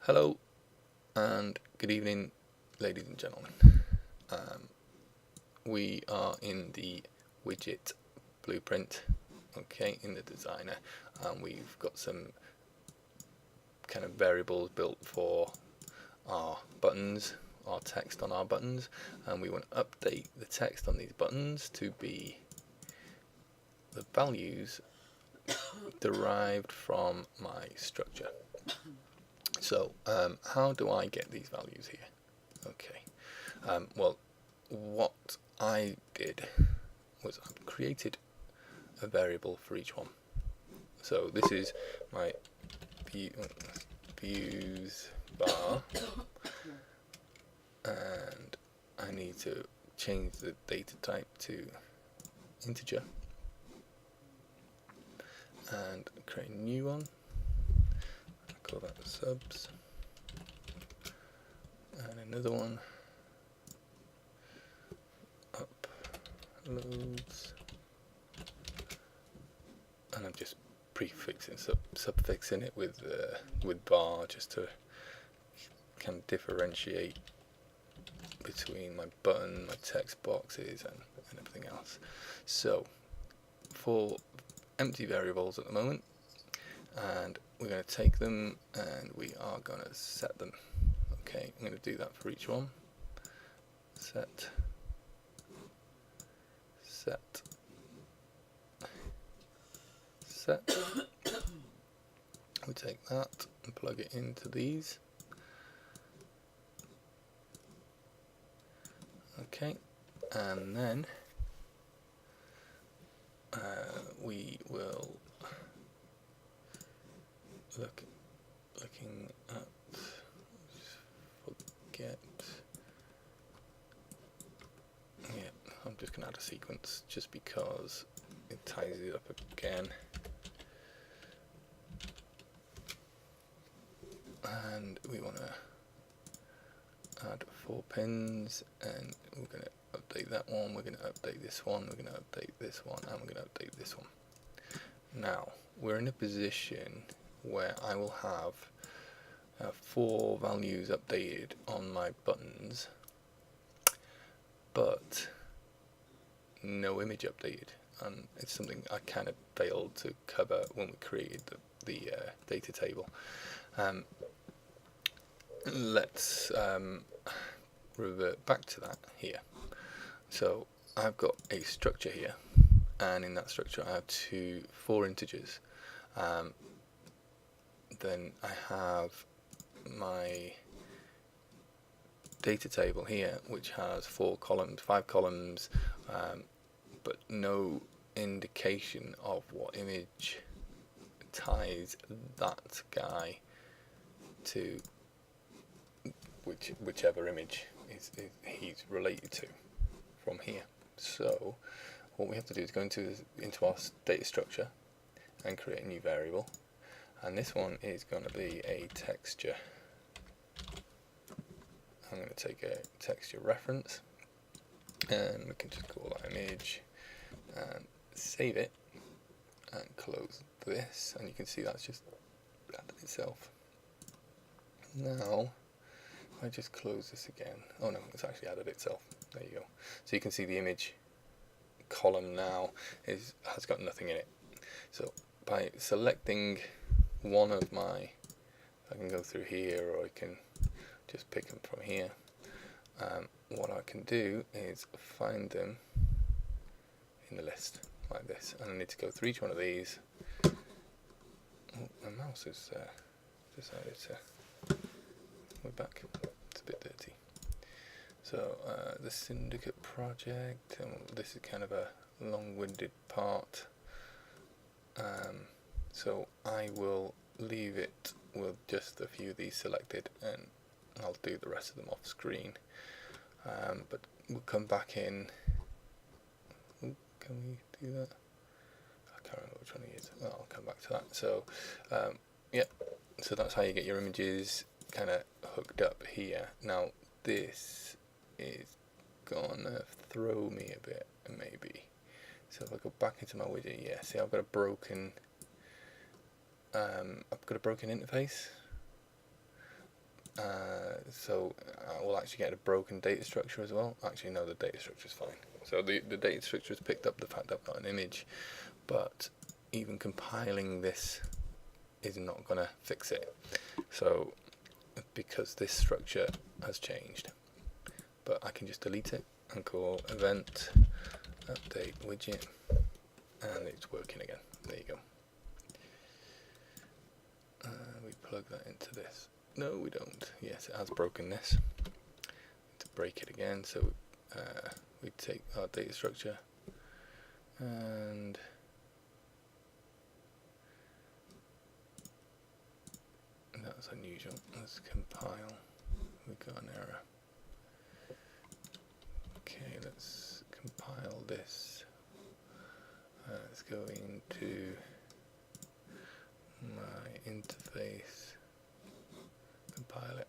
Hello and good evening, ladies and gentlemen. We are in the widget blueprint, okay, in the designer, and we've got some kind of variables built for our buttons, our text on our buttons, and we want to update the text on these buttons to be the values derived from my structure. So how do I get these values here? Okay, well, what I did was I created a variable for each one. So this is my views bar, and I need to change the data type to integer and create a new one. I call that subs, and another one uploads, and I'm just prefixing suffixing it with bar just to kind of differentiate between my button, my text boxes, and everything else. So for empty variables at the moment, and we're going to take them and we are going to set them. Okay, I'm going to do that for each one. Set. We take that and plug it into these. Okay, and then we will looking at forget. Yeah, I'm just going to add a sequence just because it ties it up again. And we want to add 4 pins, and we're going to update that one, we're going to update this one, we're going to update this one, and we're going to update this one. Now we're in a position where I will have 4 values updated on my buttons, but no image updated, and it's something I kind of failed to cover when we created the data table. Let's revert back to that here. So I've got a structure here, and in that structure I have 4 integers. Then I have my data table here, which has 5 columns, but no indication of what image ties that guy to whichever image he's related to from here. So what we have to do is go into our data structure and create a new variable, and this one is going to be a texture. I'm going to take a texture reference, and we can just call that image and save it and close this, and you can see that's just added itself. Now I just close this again. Oh no, it's actually added itself. There you go. So you can see the image column now has got nothing in it. So by selecting one of my, I can go through here, or I can just pick them from here. What I can do is find them in the list like this, and I need to go through each one of these. Oh, my mouse has decided to. We're back. It's a bit dirty. So the syndicate project, and this is kind of a long-winded part. So I will leave it with just a few of these selected, and I'll do the rest of them off screen. But we'll come back in. Ooh, can we do that? I can't remember which one it is. I'll come back to that. So yeah, so that's how you get your images kind of hooked up here. Now this is gonna throw me a bit, maybe. So if I go back into my widget, yeah, see I've got a broken interface. So we'll actually get a broken data structure as well. Actually, no, the data structure is fine. So the data structure has picked up the fact that I've got an image, but even compiling this is not going to fix it. So because this structure has changed, but I can just delete it and call event update widget, and it's working again. There you go. We plug that into this. No, we don't. Yes, it has broken this. To break it again, so we take our data structure and that's unusual. Let's compile. We got an error. Okay, let's compile this. Let's go into my interface, compile it.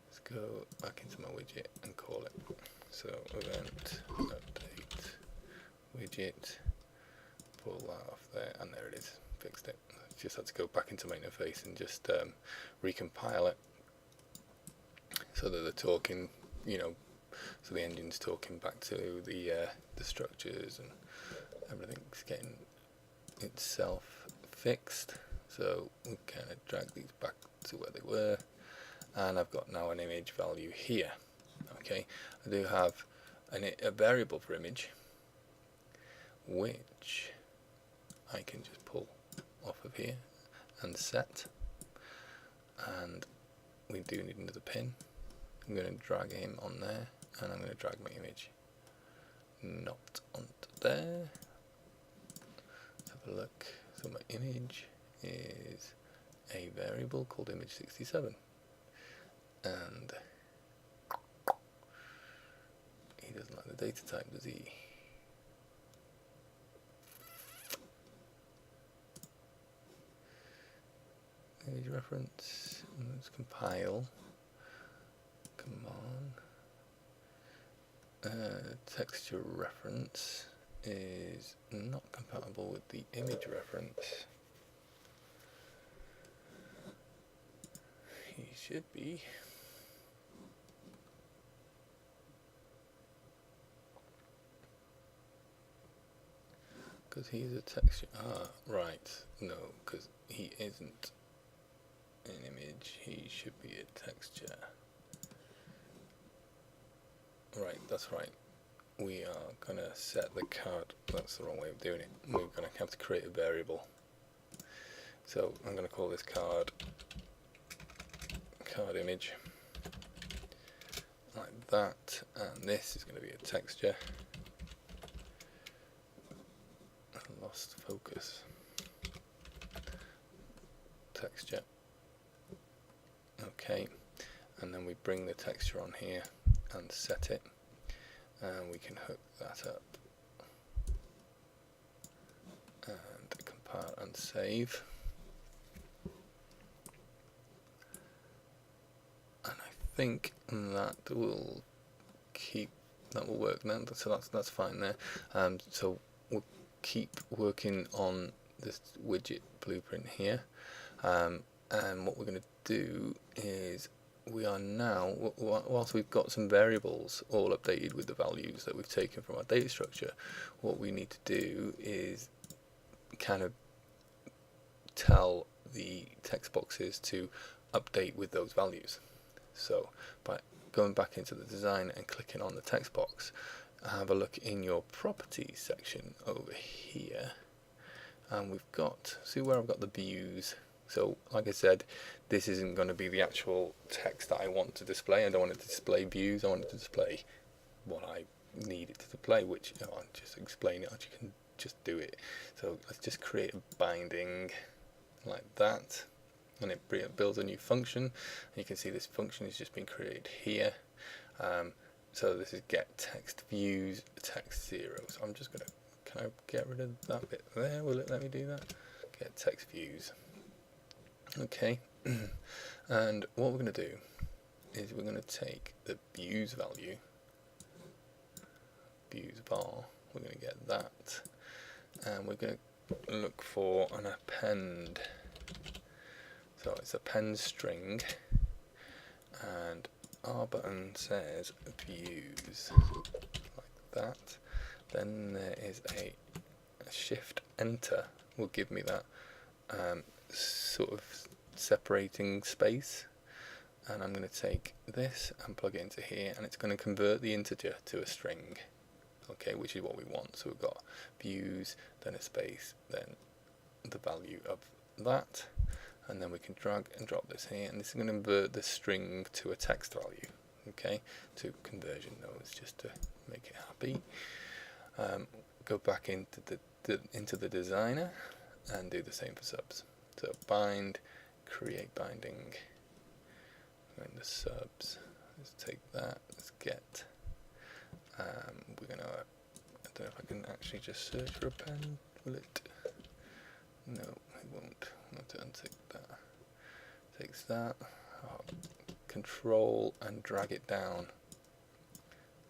Let's go back into my widget and call it. So event update widget, pull that off there, and there it is, fixed it. Just had to go back into my interface and just recompile it so that they're talking, you know, so the engine's talking back to the structures and everything's getting itself fixed. So we kind of drag these back to where they were, and I've got now an image value here. Okay, I do have a variable for image, which I can just pull off of here and set, and we do need another pin. I'm going to drag him on there, and I'm going to drag my image not onto there. Let's have a look. So my image is a variable called image67, and he doesn't like the data type, does he? Image reference, let's compile. Come on. Texture reference is not compatible with the image reference. He should be. Because he's a texture. Ah, right. No, because he isn't an image. He should be a texture. Right, that's right. We are going to set the card. That's the wrong way of doing it. We're going to have to create a variable. So I'm going to call this card image, like that, and this is going to be a texture. I lost focus. Texture. Okay, and then we bring the texture on here and set it, and we can hook that up and compile and save. And I think that will work now, so that's fine there. So we'll keep working on this widget blueprint here, and what we're going to do is we are now, whilst we've got some variables all updated with the values that we've taken from our data structure, what we need to do is kind of tell the text boxes to update with those values. So by going back into the design and clicking on the text box, have a look in your properties section over here, and we've got, see where I've got the views. So like I said, this isn't going to be the actual text that I want to display. I don't want it to display views. I want it to display what I need it to display, which I'll just explain it. You can just do it. So let's just create a binding like that, and it builds a new function. And you can see this function has just been created here. So this is get text views text 0. So I'm just going to, can I get rid of that bit there? Will it let me do that? Get text views. Okay, and what we're going to do is we're going to take the views value, views var, we're going to get that, and we're going to look for an append. So it's append string, and our button says views, like that. Then there is a shift enter will give me that sort of separating space, and I'm going to take this and plug it into here, and it's going to convert the integer to a string, okay, which is what we want. So we've got views, then a space, then the value of that, and then we can drag and drop this here, and this is going to convert the string to a text value, okay, to conversion nodes, just to make it happy. Go back into the designer and do the same for subs. So bind, create binding, in the subs, let's take that, let's get, we're going to, I don't know if I can actually just search for a pen, will it? No, it won't. I'll have to untick that. Takes that, control and drag it down.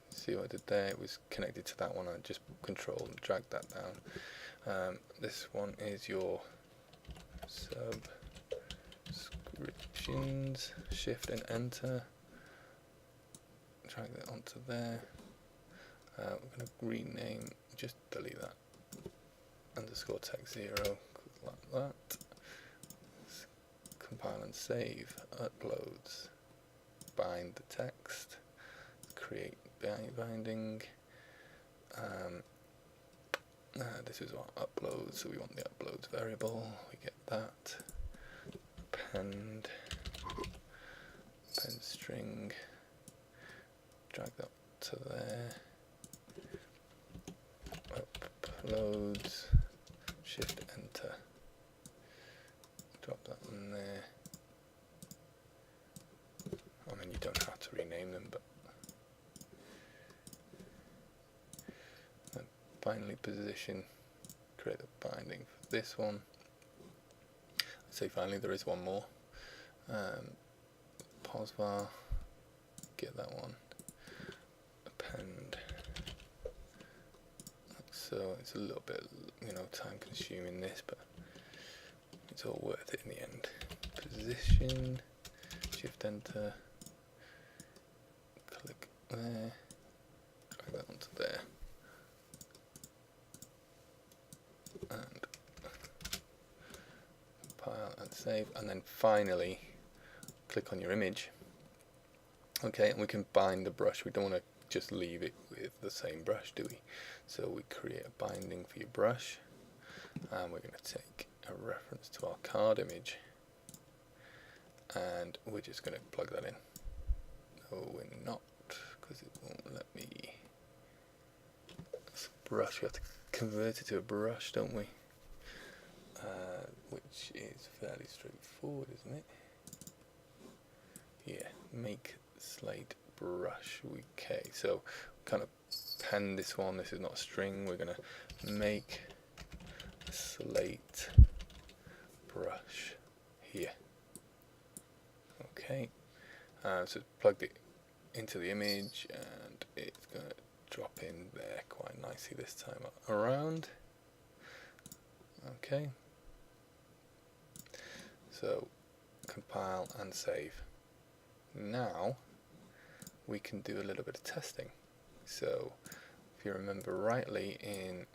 See what I did there? It was connected to that one. I just control and drag that down. This one is your subscriptions. Shift and enter. Drag that onto there. We're going to rename. Just delete that. Underscore text 0. Like that. Compile and save. Uploads. Bind the text. Create binding. This is our upload, so we want the uploads variable. We get that. Append string. Drag that to there. Uploads. Shift enter. Drop that in there. I mean, you don't have to rename them, but finally position, create a binding for this one. I'd say finally there is one more. Pause var, get that one. Append. So it's a little bit, time consuming this, but it's all worth it in the end. Position, shift enter, click there, drag that onto there. And compile and save, and then finally click on your image. Okay, and we can bind the brush. We don't want to just leave it with the same brush, do we? So we create a binding for your brush, and we're going to take a reference to our card image, and we're just going to plug that in. No, we're not, because it won't let me. It's a brush. We have to convert it to a brush, don't we? Which is fairly straightforward, isn't it? Yeah, make slate brush. Okay, so kind of pen this one. This is not a string. We're going to make slate brush here. Okay, so it's plugged it into the image, and it's going to drop in there quite nicely this time around. Okay, so compile and save. Now we can do a little bit of testing. So if you remember rightly, in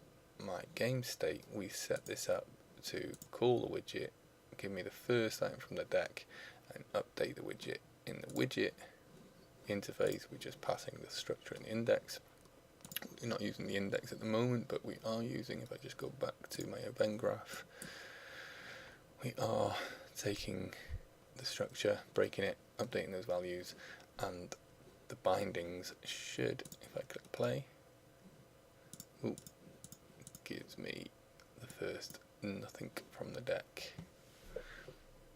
my game state we set this up to call the widget, give me the first item from the deck, and update the widget. In the widget interface we're just passing the structure and the index. We're not using the index at the moment, but we are using, if I just go back to my event graph, we are taking the structure, breaking it, updating those values, and the bindings should, if I click play, gives me the first nothing from the deck.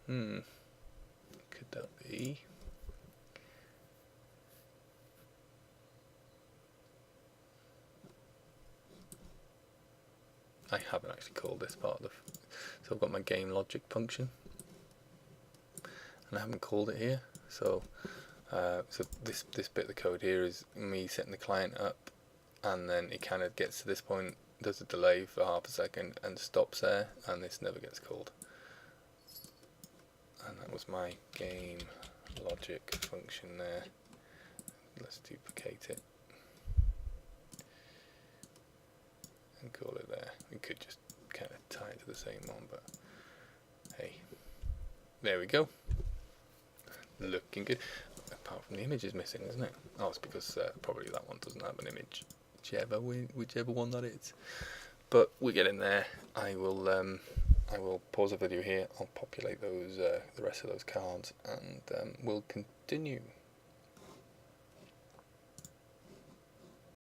Could that be? I haven't actually called this part of the, so I've got my game logic function, and I haven't called it here. So, so this bit of the code here is me setting the client up, and then it kind of gets to this point, does a delay for half a second, and stops there, and this never gets called. And that was my game logic function there. Let's duplicate it and call it there. We could just kind of tie it to the same one, but hey, there we go. Looking good. Apart from the image is missing, isn't it? Oh, it's because probably that one doesn't have an image, whichever one that is. But we're getting there. I will pause the video here. I'll populate those the rest of those cards, and we'll continue.